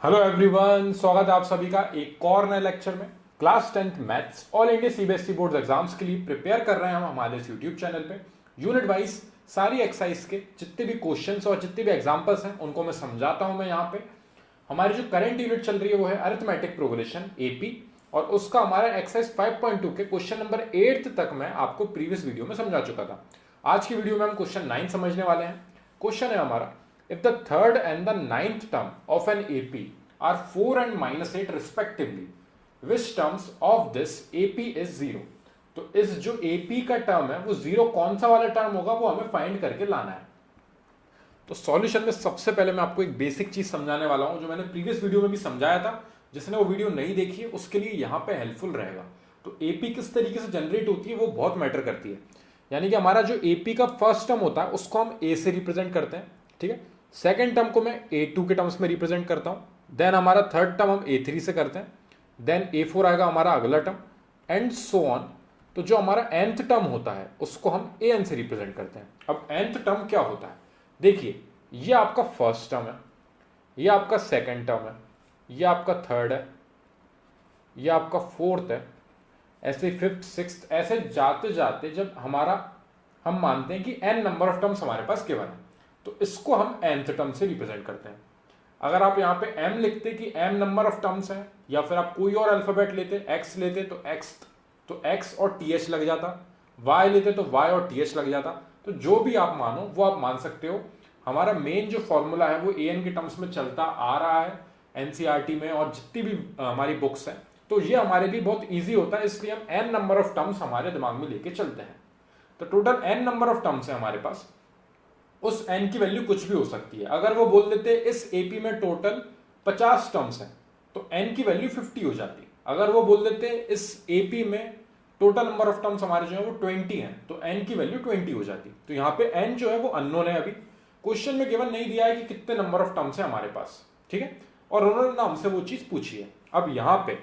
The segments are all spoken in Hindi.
हेलो एवरीवन, स्वागत है आप सभी का एक और नए लेक्चर में। Class 10th maths all India CBSE board exams के लिए प्रिपेयर कर रहे हैं हम हमारे इस यूट्यूब चैनल पे। यूनिट वाइज सारी एक्सरसाइज के जितने भी क्वेश्चंस और जितने भी एग्जांपल्स हैं उनको मैं समझाता हूं। मैं यहाँ पे हमारी जो करंट यूनिट चल रही है वो है अरिथमेटिक प्रोग्रेशन एपी, और उसका हमारा एक्सरसाइज 5.2 के क्वेश्चन नंबर 8 तक मैं आपको प्रीवियस वीडियो में समझा चुका था। आज की वीडियो में हम क्वेश्चन 9 समझने वाले हैं। क्वेश्चन है हमारा, if the third and the ninth term of an AP are 4 and -8 respectively, which terms of this AP is 0? तो इस जो AP का टर्म है वो जीरो कौन सा वाला टर्म होगा वो हमें फाइंड करके लाना है। तो सॉल्यूशन में सबसे पहले मैं आपको एक बेसिक चीज समझाने वाला हूं जो मैंने प्रीवियस वीडियो में भी समझाया था। जिसने वो वीडियो नहीं देखी है उसके लिए यहां पे हेल्पफुल रहेगा। तो एपी किस तरीके से जनरेट होती है वो बहुत मैटर करती है। यानी कि हमारा जो एपी का फर्स्ट टर्म होता है उसको हम ए से रिप्रेजेंट करते हैं, ठीक है। सेकेंड टर्म को मैं A2 के टर्म्स में रिप्रेजेंट करता हूं। देन हमारा थर्ड टर्म हम A3 से करते हैं। देन A4 आएगा हमारा अगला टर्म, एंड सो ऑन। तो जो हमारा nth टर्म होता है उसको हम an से रिप्रेजेंट करते हैं। अब nth टर्म क्या होता है, देखिए, ये आपका फर्स्ट टर्म है, ये आपका सेकेंड टर्म है, ये आपका थर्ड है, ये आपका फोर्थ है, ऐसे फिफ्थ सिक्स्थ, ऐसे जाते जाते जब हमारा हम मानते हैं कि n नंबर ऑफ टर्म्स हमारे पास केवल है तो इसको हम nth टर्म से रिप्रेजेंट करते हैं। अगर आप यहाँ पे m लिखते कि m नंबर ऑफ टर्म्स है, या फिर आप कोई और अल्फाबेट लेते x लेते तो x और th लग जाता, y लेते तो y और th लग जाता। तो जो भी आप मानो वो आप मान सकते हो। हमारा मेन जो फॉर्मूला है वो an के टर्म्स में चलता आ रहा है एनसीईआरटी में और जितनी भी हमारी बुक्स हैं। तो ये हमारे लिए बहुत ईजी होता है, इसलिए हम n नंबर ऑफ टर्म्स हमारे दिमाग में लेके चलते हैं। तो total n number of terms है हमारे पास। उस n की वैल्यू कुछ भी हो सकती है। अगर वो बोल देते इस एपी में टोटल 50 टर्म्स हैं तो n की वैल्यू 50 हो जाती। अगर वो बोल देते इस एपी में टोटल नंबर ऑफ टर्म्स हमारे जो है वो 20 हैं तो n की वैल्यू 20 हो जाती। तो यहाँ पे n जो है वो अननोन है, अभी क्वेश्चन में केवल नहीं दिया है कि कितने नंबर ऑफ टर्म्स है हमारे पास, ठीक है। और उन्होंने ना हमसे वो चीज पूछी है। अब यहाँ पे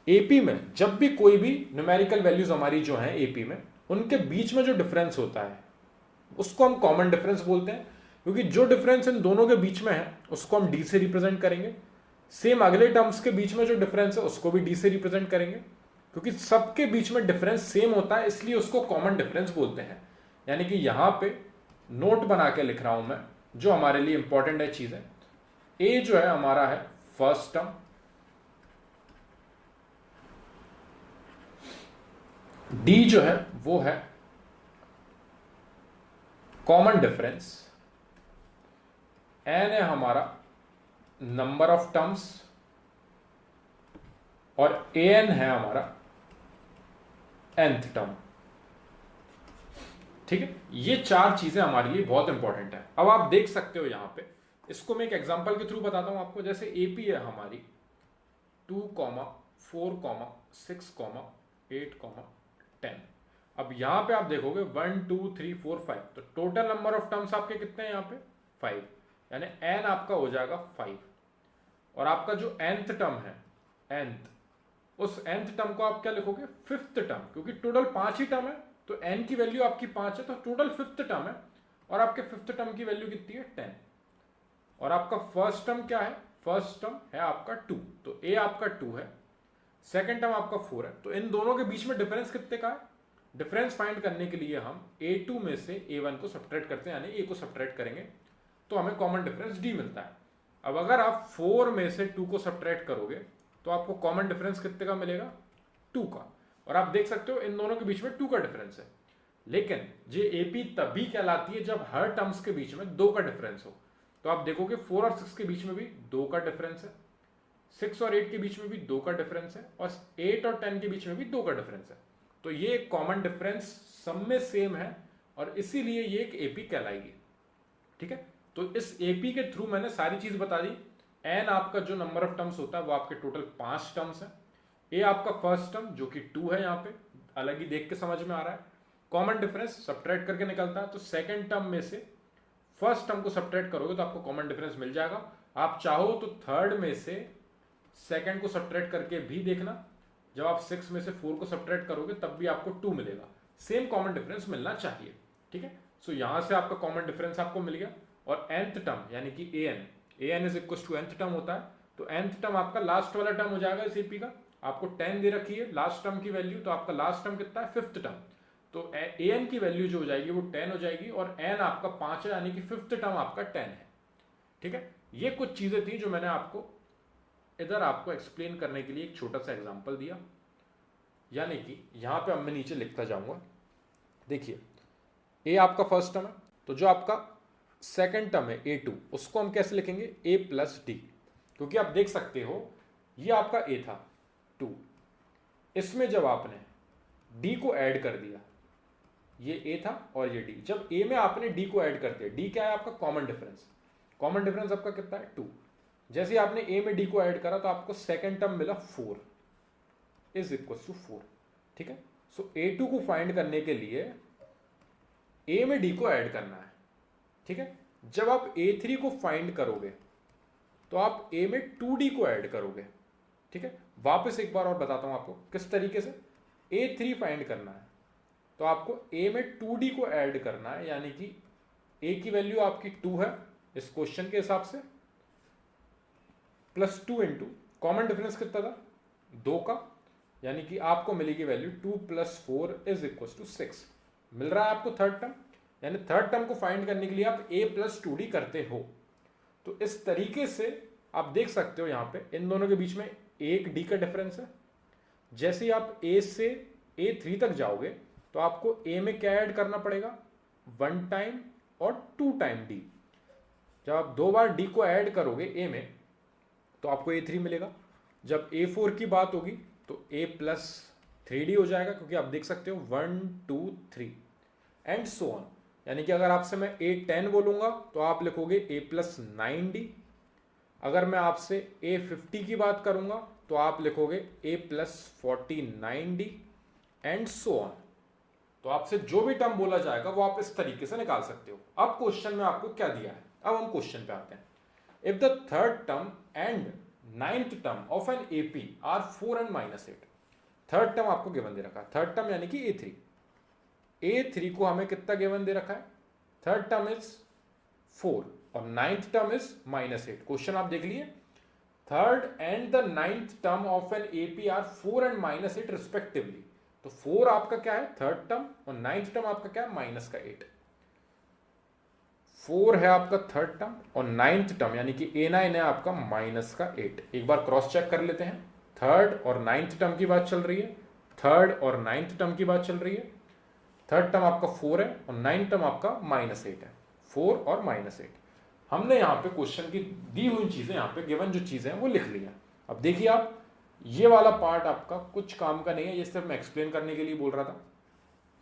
एपी में जब भी कोई भी न्यूमेरिकल वैल्यूज हमारी जो है एपी में, उनके बीच में जो डिफरेंस होता है उसको हम कॉमन डिफरेंस बोलते हैं, क्योंकि जो डिफरेंस इन दोनों के बीच में है उसको हम डी से रिप्रेजेंट करेंगे। सेम अगले टर्म्स के बीच में जो डिफरेंस है उसको भी डी से रिप्रेजेंट करेंगे, क्योंकि सबके बीच में डिफरेंस सेम होता है इसलिए उसको कॉमन डिफरेंस बोलते हैं। यानी कि यहां पे नोट बना के लिख रहा हूं मैं, जो हमारे लिए इंपॉर्टेंट है चीज है। ए जो है हमारा है फर्स्ट टर्म, डी जो है वो है कॉमन डिफरेंस, एन है हमारा नंबर ऑफ टर्म्स, और ए एन है हमारा nth टर्म, ठीक है। ये चार चीजें हमारे लिए बहुत इंपॉर्टेंट है। अब आप देख सकते हो यहां पे, इसको मैं एक एग्जांपल के थ्रू बताता हूं आपको। जैसे एपी है हमारी 2, 4, 6, 8, 10। अब यहां पे आप देखोगे 1 2 3 4 5, तो टोटल नंबर ऑफ टर्म्स आपके कितने हैं यहाँ पे 5, यानी n आपका हो जाएगा 5। और आपका जो nth टर्म है nth, उस nth टर्म को आप क्या लिखोगे फिफ्थ टर्म, क्योंकि टोटल 5 ही टर्म है तो n की वैल्यू आपकी 5 है तो टोटल फिफ्थ टर्म है। और आपके फिफ्थ टर्म की वैल्यू कितनी है 10। और आपका फर्स्ट टर्म क्या है, फर्स्ट टर्म है आपका 2, तो a आपका 2 है, सेकेंड टर्म आपका 4 है। तो इन दोनों के बीच में डिफरेंस कितने का है, डिफरेंस फाइंड करने के लिए हम a2 में से a1 को सब्ट्रैक्ट करते हैं, यानी a को सब्ट्रैक्ट करेंगे तो हमें कॉमन डिफरेंस d मिलता है। अब अगर आप 4 में से 2 को सब्ट्रैक्ट करोगे तो आपको कॉमन डिफरेंस कितने का मिलेगा 2 का। और आप देख सकते हो इन दोनों के बीच में 2 का डिफरेंस है। लेकिन ये एपी तभी कहलाती है जब हर टर्म्स के बीच में 2 का डिफरेंस हो। तो आप देखोगे 4 और 6 के बीच में भी 2 का डिफरेंस है, 6 और 8 के बीच में भी 2 का डिफरेंस है, और 8 और 10 के बीच में भी 2 का डिफरेंस है। तो ये एक कॉमन डिफरेंस सब में सेम है और इसीलिए ये एक एपी कहलाएगी, ठीक है। तो इस एपी के थ्रू मैंने सारी चीज बता दी। एन आपका जो नंबर ऑफ टर्म्स होता है वो आपके टोटल 5 टर्म्स है। ए आपका फर्स्ट टर्म जो कि 2 है, यहाँ पे अलग ही देख के समझ में आ रहा है। कॉमन डिफरेंस सब्ट्रैक्ट करके निकलता है, तो सेकेंड टर्म में से फर्स्ट टर्म को सब्ट्रैक्ट करोगे तो आपको कॉमन डिफरेंस मिल जाएगा। आप चाहो तो थर्ड में से सेकेंड को सब्ट्रैक्ट करके भी देखना, जब आप 6 में से 4 को सब्ट्रैक्ट करोगे तब भी आपको 2 मिलेगा। सेम कॉमन डिफरेंस मिलना चाहिए, ठीक है। सो यहां से आपका कॉमन डिफरेंस आपको मिल गया। और nth टर्म यानी कि an is equal to nth term होता है, तो nth टर्म आपका लास्ट वाला टर्म हो जाएगा इस AP का। आपको 10 दे रखी है लास्ट टर्म की वैल्यू, तो आपका लास्ट टर्म कितना है, फिफ्थ टर्म। तो an की वैल्यू जो हो जाएगी वो 10 हो जाएगी, और n आपका 5 है, यानी कि फिफ्थ टर्म आपका 10 है। ठीक है, ये कुछ चीजें थी जो मैंने आपको इधर आपको एक्सप्लेन करने के लिए एक छोटा सा एग्जांपल दिया। यानी कि यहां पे अब मैं नीचे लिखता जाऊंगा। देखिए a आपका फर्स्ट टर्म है, तो जो आपका सेकंड टर्म है a2, उसको हम कैसे लिखेंगे, a प्लस डी, क्योंकि आप देख सकते हो ये आपका a था 2, इसमें जब आपने d को ऐड कर दिया, ये a था और ये d, जब a में आपने d को ऐड कर दिया, d क्या है आपका कॉमन डिफरेंस, कॉमन डिफरेंस आपका कितना है 2, जैसे ही आपने a में d को ऐड करा तो आपको सेकंड टर्म मिला 4 इज इक्वल टू 4। ठीक है, सो a2 को फाइंड करने के लिए a में d को ऐड करना है। ठीक है, जब आप a3 को फाइंड करोगे तो आप a में 2d को ऐड करोगे। ठीक है, वापस एक बार और बताता हूं आपको किस तरीके से a3 फाइंड करना है। तो आपको a में 2d को ऐड करना है, यानी कि a की वैल्यू आपकी 2 है इस क्वेश्चन के हिसाब से, प्लस 2 इंटू कॉमन डिफरेंस कितना था 2 का, यानी कि आपको मिलेगी value 2 plus 4 is equal to 6। मिल रहा है आपको थर्ड टर्म, यानी थर्ड टर्म को फाइंड करने के लिए आप a प्लस 2d करते हो। तो इस तरीके से आप देख सकते हो यहां पे इन दोनों के बीच में एक d का डिफरेंस है। जैसे ही आप a से a3 तक जाओगे तो आपको a में क्या ऐड करना पड़ेगा, 1 टाइम और 2 टाइम d। जब आप 2 बार d को ऐड करोगे a में तो आपको a3 मिलेगा। जब a4 की बात होगी तो a प्लस 3d हो जाएगा, क्योंकि आप देख सकते हो 1 2 3 एंड सो ऑन। यानी कि अगर आपसे मैं a10 बोलूंगा तो आप लिखोगे a प्लस 9d। अगर मैं आपसे a50 की बात करूंगा तो आप लिखोगे a plus 49d and so on. तो आपसे जो भी टर्म बोला जाएगा वो आप इस तरीके से निकाल सकते हो। अब क्वेश्चन में आपको क्या दिया है, अब हम क्वेश्चन पे आते हैं। If the third term and ninth term of an AP are 4 and -8, third term आपको गिवन दे रखा है, थर्ड टर्म यानी कि A3 को हमें कितना गिवन दे रखा है, थर्ड टर्म इज 4 और नाइन्थ टर्म इज -8। क्वेश्चन आप देख लिए, third and the ninth term of an AP are 4 and -8 respectively. तो 4 आपका क्या है थर्ड टर्म और नाइन्थ टर्म आपका क्या है -8। 4 है आपका थर्ड टर्म और नाइन्थ टर्म यानी कि A9 है आपका -8। एक बार क्रॉस चेक कर लेते हैं, थर्ड और नाइन्थ टर्म की बात चल रही है, थर्ड और नाइन्थ टर्म की बात चल रही है। थर्ड टर्म आपका 4 है और नाइन्थ टर्म आपका -8 है, 4 और -8। हमने यहाँ पे क्वेश्चन की दी हुई चीजें, यहाँ पे गिवन जो चीजें हैं वो लिख ली हैं। अब देखिए आप, ये वाला पार्ट आपका कुछ काम का नहीं है, ये सिर्फ मैं एक्सप्लेन करने के लिए बोल रहा था।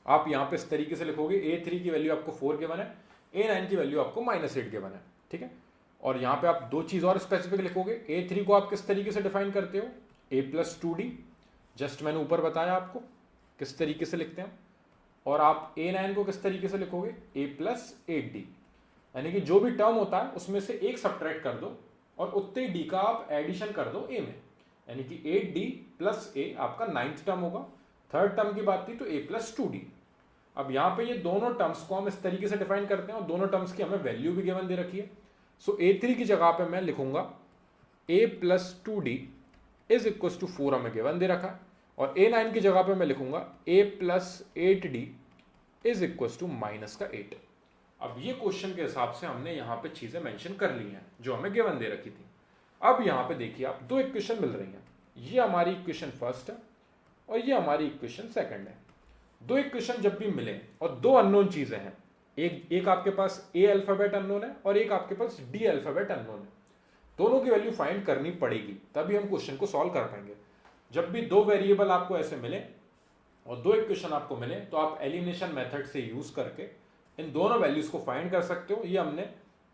आप यहाँ पे इस तरीके से लिखोगे, A3 की वैल्यू आपको 4 गिवन है, A9 की वैल्यू आपको -8 गिवन है। ठीक है, और यहाँ पे आप दो चीज और स्पेसिफिक लिखोगे। A3 को आप किस तरीके से डिफाइन करते हो, a प्लस 2d, जस्ट मैंने ऊपर बताया आपको किस तरीके से लिखते हैं। और आप A9 को किस तरीके से लिखोगे, a प्लस 8d, यानी कि जो भी टर्म होता है उसमें से एक सब्ट्रैक्ट कर दो और उतने d का आप एडिशन कर दो a में, यानी कि 8d प्लस a आपका नाइन्थ टर्म होगा। थर्ड टर्म की बात थी तो a प्लस 2d। अब यहाँ पे ये दोनों टर्म्स को हम इस तरीके से डिफाइन करते हैं और दोनों टर्म्स की हमें वैल्यू भी गिवन दे रखी है। सो A3 की जगह पे मैं लिखूंगा a plus 2d is equal to 4 हमें गिवन दे रखा है, और A9 की जगह पे मैं लिखूंगा a plus 8d is equal to -8। अब ये क्वेश्चन के हिसाब से हमने यहाँ पे चीजें मेंशन कर ली हैं जो हमें गिवन दे रखी थी। अब यहाँ पे देखिए आप, दो इक्वेशन मिल रही हैं, ये हमारी इक्वेशन फर्स्ट है और ये हमारी इक्वेशन सेकंड है। दो इक्वेशन जब भी मिले और दो अननोन चीजें हैं, एक आपके पास a अल्फाबेट अननोन है और एक आपके पास d अल्फाबेट अननोन है, दोनों की वैल्यू फाइंड करनी पड़ेगी तभी हम क्वेश्चन को सॉल्व कर पाएंगे। जब भी दो वेरिएबल आपको ऐसे मिले और दो इक्वेशन आपको मिले तो आप एलिमिनेशन मेथड से यूज करके इन दोनों वैल्यूज को फाइंड कर सकते हो। ये हमने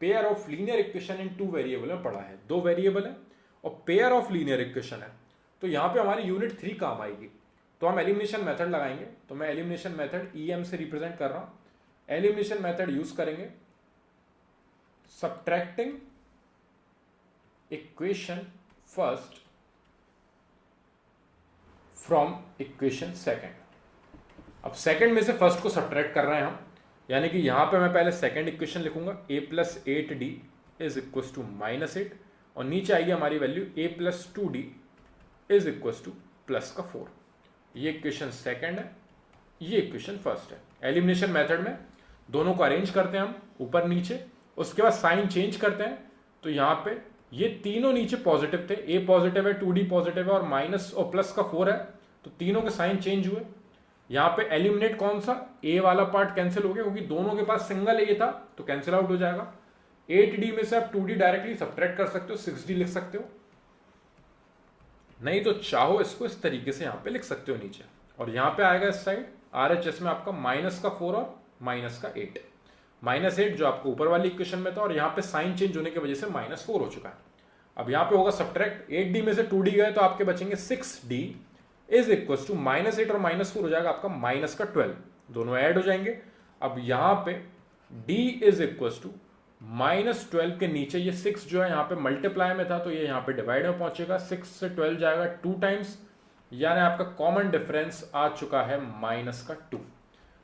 pair of linear equation in two variable में पढ़ा है। दो वेरिएबल है और पेयर ऑफ लीनियर इक्वेशन है, तो यहाँ पे हमारी यूनिट 3 काम आएगी। तो हम एलिमिनेशन मेथड लगाएंगे, तो मैं एलिमिनेशन मेथड EM से रिप्रेजेंट कर रहा हूं। एलिमिनेशन मेथड यूज करेंगे, subtracting equation first from equation second. अब सेकंड में से फर्स्ट को सब्ट्रैक्ट कर रहे हैं हम, यानी कि यहां पे मैं पहले सेकंड इक्वेशन लिखूंगा a plus 8d is equal to -8, और नीचे आएगी हमारी value a plus 2d is equal to plus का 4। ये इक्वेशन सेकेंड है, ये इक्वेशन फर्स्ट है। एलिमिनेशन मेथड में दोनों को अरेंज करते हैं हम ऊपर नीचे, उसके बाद साइन चेंज करते हैं। तो यहाँ पे ये तीनों नीचे पॉजिटिव थे, a पॉजिटिव है, 2d पॉजिटिव है और माइनस और प्लस का 4 है, तो तीनों के साइन चेंज हुए। यहाँ पे एलिमिनेट कौन सा, a वाला पार्ट कैंसिल हो गया क्योंकि दोनों के पास सिंगल a था, तो कैंसिल आउट हो जाएगा। 8d में से आप 2d डायरेक्टली सब्ट्रैक्ट कर सकते हो, 6d लिख सकते हो, नहीं तो चाहो इसको इस तरीके से यहाँ पे लिख सकते हो नीचे। और यहाँ पे आएगा इस साइड RHS में आपका माइनस का 4 और माइनस का 8, -8 जो आपको ऊपर वाली इक्वेशन में था, और यहाँ पे साइन चेंज होने की वजह से -4 हो चुका है। अब यहाँ पे होगा सब्ट्रैक्ट, 8d में से 2d गए तो आपके बचेंगे 6d इज इक्वल टू -8 और -4 हो जाएगा आपका माइनस का 12, दोनों ऐड हो जाएंगे। अब यहाँ पे d इज इक्वल टू -12 के नीचे ये 6 जो है यहाँ पे मल्टीप्लाई में था, तो ये यहाँ पे डिवाइड में पहुंचेगा, 6 से 12 जाएगा 2 टाइम्स, यानी आपका कॉमन डिफरेंस आ चुका है -2।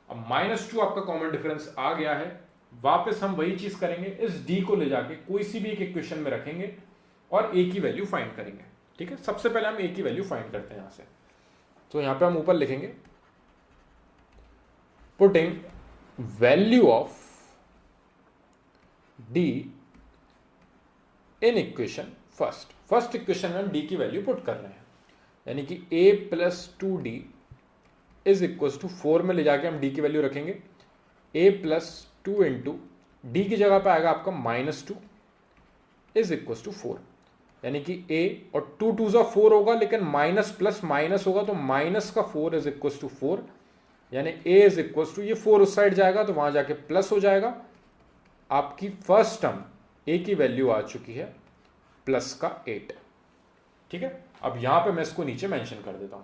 अब -2 आपका कॉमन डिफरेंस आ गया है। वापस हम वही चीज करेंगे, इस d को ले जाके कोई सी भी एक इक्वेशन में रखेंगे और a की वैल्यू फाइंड करेंगे। ठीक है, सबसे पहले हम a की वैल्यू फाइंड करते हैं यहाँ से। तो यहाँ पे हम ऊपर लिखेंगे putting value of d in equation first equation में हम d की वैल्यू पुट कर रहे हैं, यानी कि a plus 2d is equal to 4 में ले जाके हम d की वैल्यू रखेंगे। a प्लस 2 इंटू डी की जगह पे आएगा आपका -2 इज इक्वल टू 4, यानी कि a और 2 2 4 होगा, लेकिन माइनस प्लस माइनस होगा तो माइनस का 4 इज इक्वल टू 4, यानी a इज इक्वल टू, ये 4 उस साइड जाएगा तो वहां जाके प्लस हो जाएगा। आपकी फर्स्ट टर्म a की वैल्यू आ चुकी है प्लस का 8। ठीक है, अब यहां पे मैं इसको नीचे मेंशन कर देता हूं।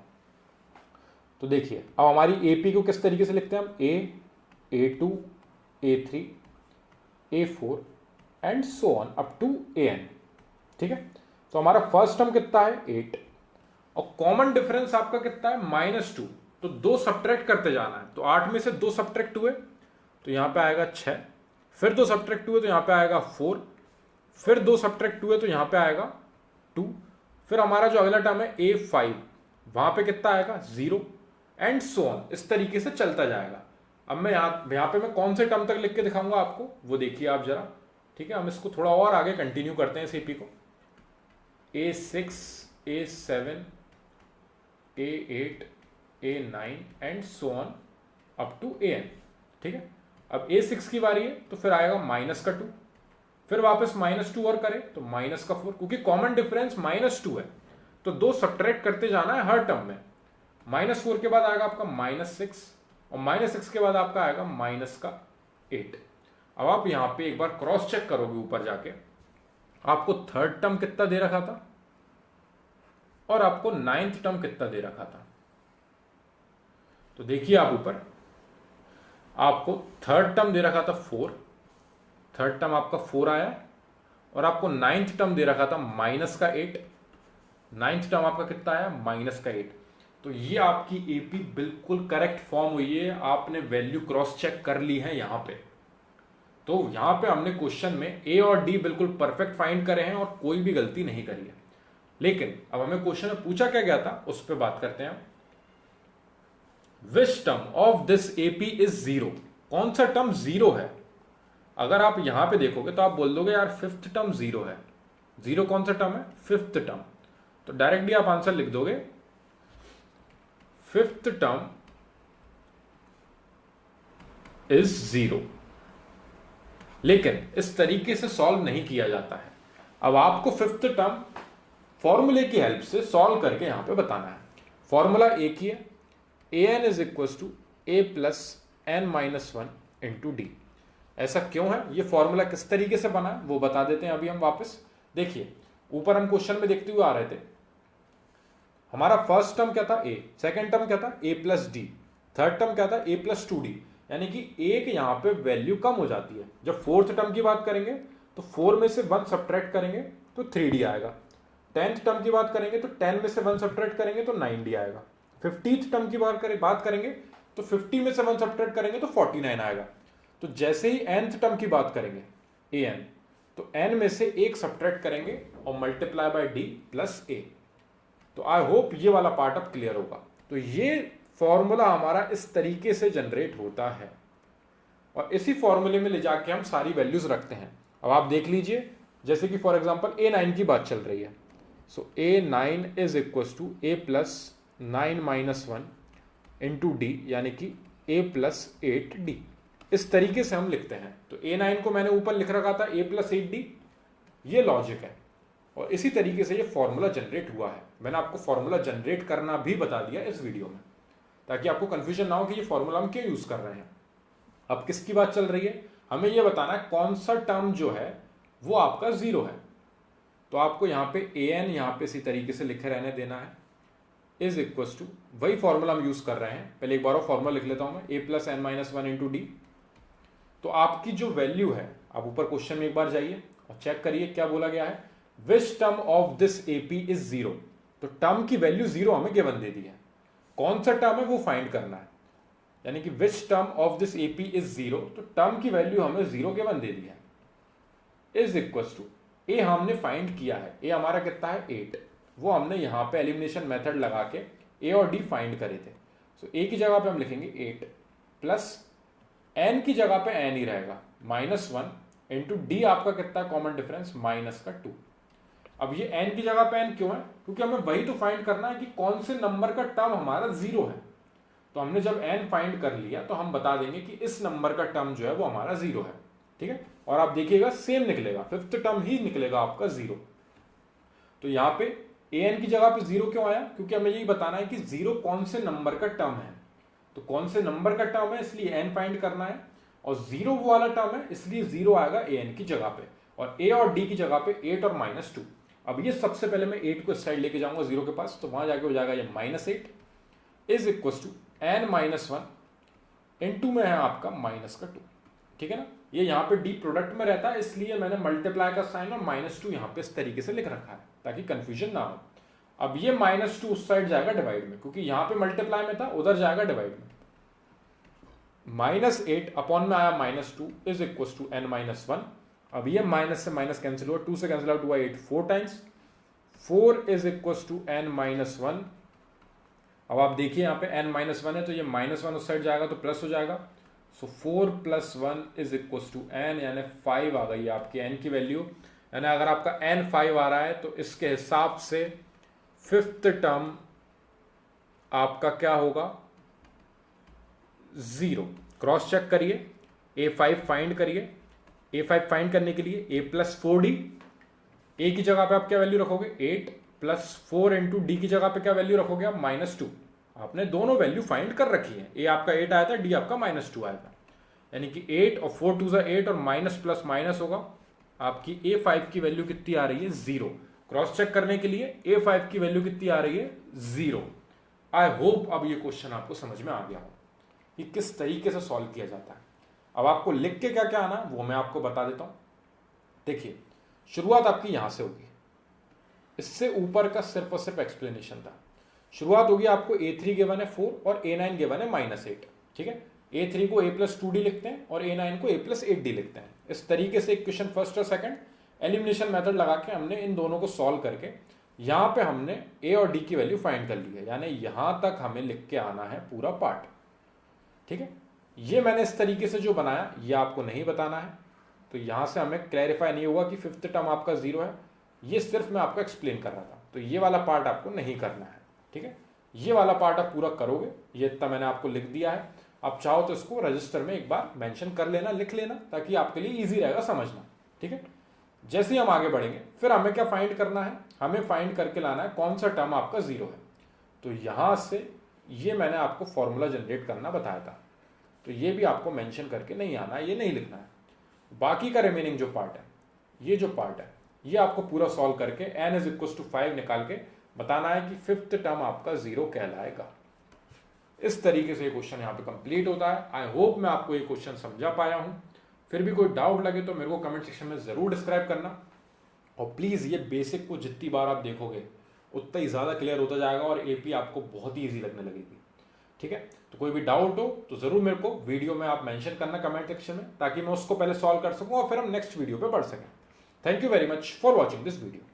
तो देखिए अब हमारी AP को किस तरीके से लिखते हैं हम, a, a2, a3, a4 and so on up to an। ठीक है, तो हमारा फर्स्ट टर्म कितना है 8 और कॉमन डिफरेंस आपका कितना है -2, तो 2 सब्ट्रैक्ट करते जाना है। तो 8 में से 2 सब्ट्रैक्ट हुए तो यहां पे आएगा 6, फिर 2 सब्ट्रैक्ट हुए तो यहां पे आएगा 4, फिर 2 सब्ट्रैक्ट हुए तो यहां पे आएगा 2, फिर हमारा जो अगला टर्म है a5, वहां पे कितना आएगा 0 एंड सो ऑन, इस तरीके से चलता जाएगा। अब मैं यहाँ पे मैं कौन से टर्म तक लिख के दिखाऊंगा आपको, वो देखिए आप जरा। ठीक है, हम इसको थोड़ा और आगे कंटिन्यू करते हैं इस AP को, a6, a7, a8, a9 and so on up to an। ठीक है, अब a6 की बारी है तो फिर आएगा -2, फिर वापस -2 और करें तो -4, क्योंकि कॉमन डिफरेंस -2 है तो 2 सब्ट्रैक्ट करते जाना है हर टर्म में। -4 के बाद आएगा आपका -6 और -6 के बाद आपका आएगा -8। अब आप यहां पे एक बार क्रॉस चेक करोगे ऊपर जाके, आपको थर्ड टर्म कितना दे रखा था और आपको 9th टर्म कितना दे रखा था। तो देखिए आप ऊपर, आपको थर्ड टर्म दे रखा था 4, थर्ड टर्म आपका 4 आया, और आपको 9th टर्म दे रखा था -8, 9th टर्म आपका कितना आया -8। तो ये आपकी AP बिल्कुल करेक्ट फॉर्म हुई है, आपने वैल्यू क्रॉस चेक कर ली है यहां पे। तो यहां पे हमने क्वेश्चन में A और D बिल्कुल परफेक्ट फाइंड करे हैं और कोई भी गलती नहीं करी है। लेकिन अब हमें क्वेश्चन में पूछा क्या गया था उस पर बात करते हैं। Which term of this AP is 0, कौन सा टर्म 0 है। अगर आप यहां पे देखोगे तो आप बोल दोगे यार 5th टर्म 0 है। 0 कौन सा टर्म है, 5th टर्म, तो डायरेक्टली आप आंसर लिख दोगे 5th टर्म इज 0। लेकिन इस तरीके से सॉल्व नहीं किया जाता है। अब आपको 5th टर्म फॉर्मूले की हेल्प से सॉल्व करके यहां पे बताना है। फॉर्मूला एक ही है, an is equal to a plus n-1 into D. ऐसा क्यों है, ये फॉर्मूला किस तरीके से बना है वो बता देते हैं अभी हम वापस। देखिए ऊपर हम क्वेश्चन में देखते हुए आ रहे थे, हमारा फर्स्ट टर्म क्या था a, सेकेंड टर्म क्या था a plus D, third term क्या था a प्लस 2d, यानी कि एक यहां पे वैल्यू कम हो जाती है। जब 4th टर्म की बात करेंगे तो 4 में से 1 सब्ट्रैक्ट करेंगे तो 3d आएगा। 10th टर्म की बात करेंगे तो 10 में से 1 सब्ट्रैक्ट करेंगे तो 9d आएगा। 50th टर्म की बात करेंगे तो 50 में से 1 सब्ट्रैक्ट करेंगे तो 49 आएगा। तो जैसे ही nth टर्म की बात करेंगे an, तो n में से एक सब्ट्रैक्ट करेंगे और multiply by d plus a। तो आई होप ये वाला पार्ट अब क्लियर होगा। तो ये फॉर्मूला हमारा इस तरीके से जनरेट होता है और इसी फॉर्मूले में ले जाके हम सारी वैल्यूज रखते हैं। अब आप देख लीजिए, जैसे कि फॉर एग्जांपल a9 की बात चल रही है। So a9 is equal to a plus 9 minus 1 into D, यानी कि a प्लस 8d। इस तरीके से हम लिखते हैं। तो a9 को मैंने ऊपर लिख रखा था a प्लस 8d, ये लॉजिक है और इसी तरीके से ये फॉर्मूला जनरेट हुआ है। मैंने आपको फॉर्मूला जनरेट करना भी बता दिया इस वीडियो में, ताकि आपको कंफ्यूजन ना हो कि ये फॉर्मूला हम क्यों यूज कर रहे हैं। अब किसकी बात चल रही है, हमें ये बताना है कौन सा टर्म जो है वो आपका जीरो है। तो आपको यहाँ पे an यहाँ पे इसी तरीके से लिखे रहने देना है, इज इक्वल टू वही फॉर्मूला हम यूज कर रहे हैं। पहले एक बार और फॉर्मूला लिख लेता हूं मैं, a plus N minus 1 into D. तो आपकी जो वैल्यू है, आप ऊपर क्वेश्चन में एक बार जाइए और चेक करिए क्या बोला गया है, which term of this AP is zero. तो टर्म की वैल्यू जीरो हमें गिवन दे दी है, कौन सा टर्म है वो फाइंड करना है, यानी कि which term of this AP is zero. तो टर्म की वैल्यू हमें जीरो गिवन दे दी है, इज इक्वल टू ए हमने फाइंड किया है, ए हमारा कितना है 8, वो हमने यहां पे एलिमिनेशन मेथड लगा के ए और डी फाइंड करे थे। सो ए की जगह पे हम लिखेंगे 8 प्लस एन की जगह पे एन ही रहेगा माइनस 1 इंटू डी, आपका कितना कॉमन डिफरेंस माइनस का 2। अब ये एन की जगह पे एन क्यों है, क्योंकि हमें वही तो फाइंड करना है कि कौन से नंबर का टर्म हमारा जीरो है। तो हमने जब एन फाइंड कर लिया तो हम बता देंगे कि इस नंबर का टर्म जो है वो हमारा जीरो है, ठीक है। और आप देखिएगा सेम निकलेगा, फिफ्थ टर्म ही निकलेगा आपका जीरो। तो यहाँ पे ए एन की जगह पे जीरो क्यों आया, क्योंकि हमें यही बताना है कि जीरो कौन से नंबर का टर्म है। तो कौन से नंबर का टर्म है इसलिए एन फाइंड करना है, और जीरो वो वाला टर्म है इसलिए जीरो आएगा ए एन की जगह पे, और ए और डी की जगह पे 8 और माइनस 2। अब ये सबसे पहले मैं 8 को इस साइड लेके जाऊंगा जीरो के पास, तो वहां जाके हो जाएगा ये minus 8 is equal to N minus 1 into में है आपका माइनस का 2, ठीक है ना। ये यहाँ पे डी प्रोडक्ट में रहता है, इसलिए मैंने मल्टीप्लाई का साइन और माइनस 2 यहाँ पे इस तरीके से लिख रखा है ताकि कंफ्यूजन ना हो। अब ये माइनस 2 उस साइड जाएगा डिवाइड में, क्योंकि यहाँ पे मल्टीप्लाई में था, उधर जाएगा डिवाइड में। माइनस 8 अपॉन में आया minus 2 is equal to N minus 1। अब ये माइनस से माइनस कैंसिल हुआ, 2 से कैंसिल आउट हुआ 8 4 times, 4 is equal to N minus 1। अब आप देखिए यहाँ पे n माइनस 1 है, तो ये माइनस 1 उस साइड जाएगा तो प्लस हो जाएगा। So 4 plus 1 is equal to n, यानी 5 आ गई आपकी n की वैल्यू। यानी अगर आपका n 5 आ रहा है तो इसके हिसाब से फिफ्थ टर्म आपका क्या होगा, जीरो। क्रॉस चेक करिए, a5 फाइंड करिए। a5 फाइंड करने के लिए a प्लस 4d, a की जगह पे आप क्या वैल्यू रखोगे 8 प्लस 4 इंटू डी की जगह पे क्या वैल्यू रखोगे आप माइनस 2। आपने दोनों वैल्यू फाइंड कर रखी है, ए आपका 8 आया था, डी आपका माइनस 2 आया था, यानी कि 8 और 4 2 8 और माइनस प्लस माइनस होगा। आपकी a5 की वैल्यू कितनी आ रही है, जीरो। क्रॉस चेक करने के लिए a5 की वैल्यू कितनी आ रही है, जीरो। आई होप अब ये क्वेश्चन आपको समझ में आ गया हो कि किस तरीके से सॉल्व किया जाता है। अब आपको लिख के क्या क्या आना वो मैं आपको बता देता हूं। देखिए, शुरुआत आपकी यहां से होगी, इससे ऊपर का सिर्फ और सिर्फ एक्सप्लेनेशन था। शुरुआत होगी आपको a3 गिवन है 4 और a9 गिवन है माइनस 8, ठीक है। a3 को a प्लस 2d लिखते हैं और a9 को a प्लस 8d लिखते हैं। इस तरीके से इक्वेशन फर्स्ट और सेकंड एलिमिनेशन मेथड लगा के हमने इन दोनों को सॉल्व करके यहां पे हमने a और d की वैल्यू फाइंड कर ली है, यानी यहां तक हमें लिख के आना है पूरा पार्ट, ठीक है। ये मैंने इस तरीके से जो बनाया ये आपको नहीं बताना है, तो यहां से हमें क्लैरिफाई नहीं हुआ कि फिफ्थ टर्म आपका जीरो है, ये सिर्फ मैं आपको एक्सप्लेन कर रहा था। तो ये वाला पार्ट आपको नहीं करना है, ठीक है। ये वाला पार्ट आप पूरा करोगे, ये इतना मैंने आपको लिख दिया है। आप चाहो तो इसको रजिस्टर में एक बार मेंशन कर लेना, लिख लेना, ताकि आपके लिए इजी रहेगा समझना, ठीक है। जैसे ही हम आगे बढ़ेंगे फिर हमें क्या फाइंड करना है, हमें फाइंड करके लाना है कौन सा टर्म आपका जीरो है। तो यहां से ये मैंने आपको फॉर्मूला जनरेट करना बताया था, तो ये भी आपको मेंशन करके नहीं आना है, ये नहीं लिखना है। बाकी का रिमेनिंग जो पार्ट है, ये जो पार्ट है ये आपको पूरा सॉल्व करके n इज इक्वल टू 5 निकाल के बताना है कि फिफ्थ टर्म आपका जीरो कहलाएगा। इस तरीके से ये क्वेश्चन यहाँ पे कंप्लीट होता है। आई होप मैं आपको ये क्वेश्चन समझा पाया हूँ। फिर भी कोई डाउट लगे तो मेरे को कमेंट सेक्शन में जरूर डिस्क्राइब करना, और प्लीज ये बेसिक को जितनी बार आप देखोगे उतना ही ज्यादा क्लियर होता जाएगा और एपी आपको बहुत ही ईजी लगने लगेगी, ठीक है। तो कोई भी डाउट हो तो जरूर मेरे को वीडियो में आप मेंशन करना कमेंट सेक्शन में, ताकि मैं उसको पहले सॉल्व कर सकूं और फिर हम नेक्स्ट वीडियो पे बढ़ सकें। Thank you very much for watching this video.